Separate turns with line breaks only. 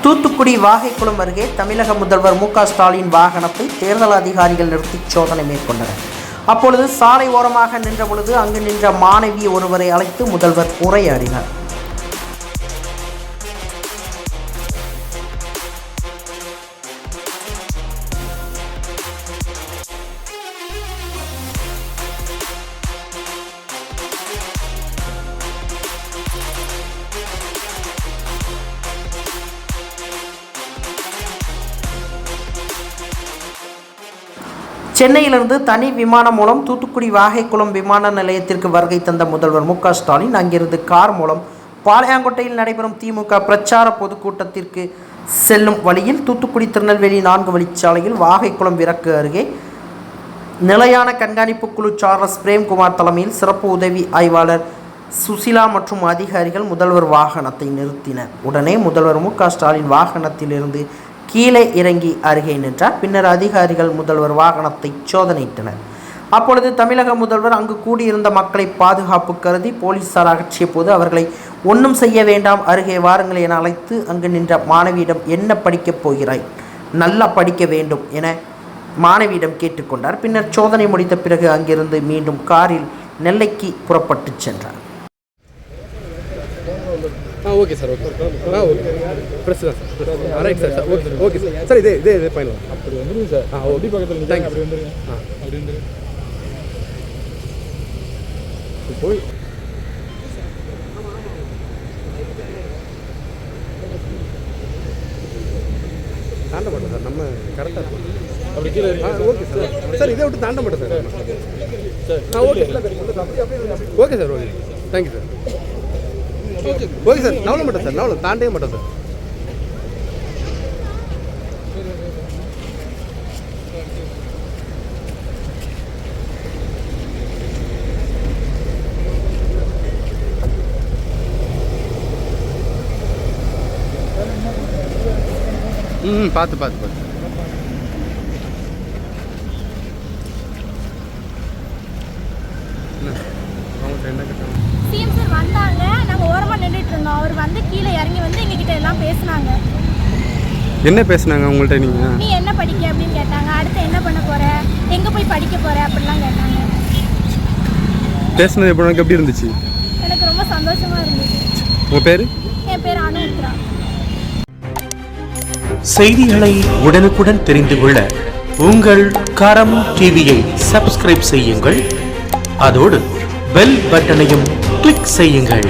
தூத்துக்குடி வாகைக்குளம் அருகே தமிழக முதல்வர் மு க ஸ்டாலின் வாகனத்தை தேர்தல் அதிகாரிகள் நிறுத்தி சோதனை மேற்கொண்டனர். அப்பொழுது சாலை ஓரமாக நின்ற பொழுது அங்கு நின்ற மாணவி ஒருவரை அழைத்து முதல்வர் உரையாடினார். சென்னையிலிருந்து தனி விமானம் மூலம் தூத்துக்குடி வாகைக்குளம் விமான நிலையத்திற்கு வருகை தந்த முதல்வர் மு க ஸ்டாலின் அங்கிருந்து கார் மூலம் பாளையங்கோட்டையில் நடைபெறும் திமுக பிரச்சார பொதுக்கூட்டத்திற்கு செல்லும் வழியில் தூத்துக்குடி திருநெல்வேலி 4 வழிச்சாலையில் வாகைக்குளம் விறக்கு அருகே நிலையான கண்காணிப்பு குழு சார்லஸ் பிரேம்குமார் தலைமையில் சிறப்பு உதவி ஆய்வாளர் சுசிலா மற்றும் அதிகாரிகள் முதல்வர் வாகனத்தை நிறுத்தினர். உடனே முதல்வர் மு க ஸ்டாலின் வாகனத்திலிருந்து கீழே இறங்கி அருகே நின்றார். பின்னர் அதிகாரிகள் முதல்வர் வாகனத்தை சோதனையிட்டனர். அப்பொழுது தமிழக முதல்வர் அங்கு கூடியிருந்த மக்களை பாதுகாப்பு கருதி போலீசார் அகற்றிய போது அவர்களை ஒன்றும் செய்ய வேண்டாம், அருகே வாருங்கள் என அழைத்து அங்கு நின்ற மாணவியிடம் என்ன படிக்கப் போகிறாய், நல்லா படிக்க வேண்டும் என மாணவியிடம் கேட்டுக்கொண்டார். பின்னர் சோதனை முடித்த பிறகு அங்கிருந்து மீண்டும் காரில் நெல்லைக்கு புறப்பட்டு சென்றார்.
Okay sir, okay okay press தான் sir. Right sir, okay okay sir. Sir இதே ஃபைனல் அப்படி வந்துருங்க சார். ஓகே பக்கத்தில் தேங்க்யூ. அப்படி வந்துருங்க. அப்படி வந்துருங்க. போய் தாண்ட மாட்டோம் சார், நம்ம கரெக்டாக இருக்கும். அப்படி கீழே ஓகே சார். சார் இதை விட்டு தாண்ட மாட்டோம் sir. Okay okay sir, okay thank you sir. Okay sir, நவல மாட்டோம் சார், நவல தாண்டவே மாட்டோம் சார். பார்த்து
சிஎம் சார் வந்தாங்க, நாங்கள் ஓரமாக நின்றுட்டு இருந்தோம். அவர் வந்து கீழே இறங்கி வந்து எங்ககிட்ட எல்லாம் பேசினாங்க.
என்ன பேசுனாங்க உங்கள்கிட்ட? நீ
என்ன படிக்க அப்படின்னு கேட்டாங்க. அடுத்து என்ன பண்ண போற, எங்கே போய் படிக்க போற அப்படிலாம் கேட்டாங்க.
பேசுனது எப்படி இருந்துச்சு?
எனக்கு ரொம்ப சந்தோஷமா இருந்துச்சு.
உங்கள் பேர்?
என் பேர் அனுமித்ரா.
செய்திகளை உடனுக்குடன் தெரிந்து கொள்ள உங்கள் கரம் டிவியை சப்ஸ்கிரைப் செய்யுங்கள். அதோடு பெல் பட்டனையும் கிளிக் செய்யுங்கள்.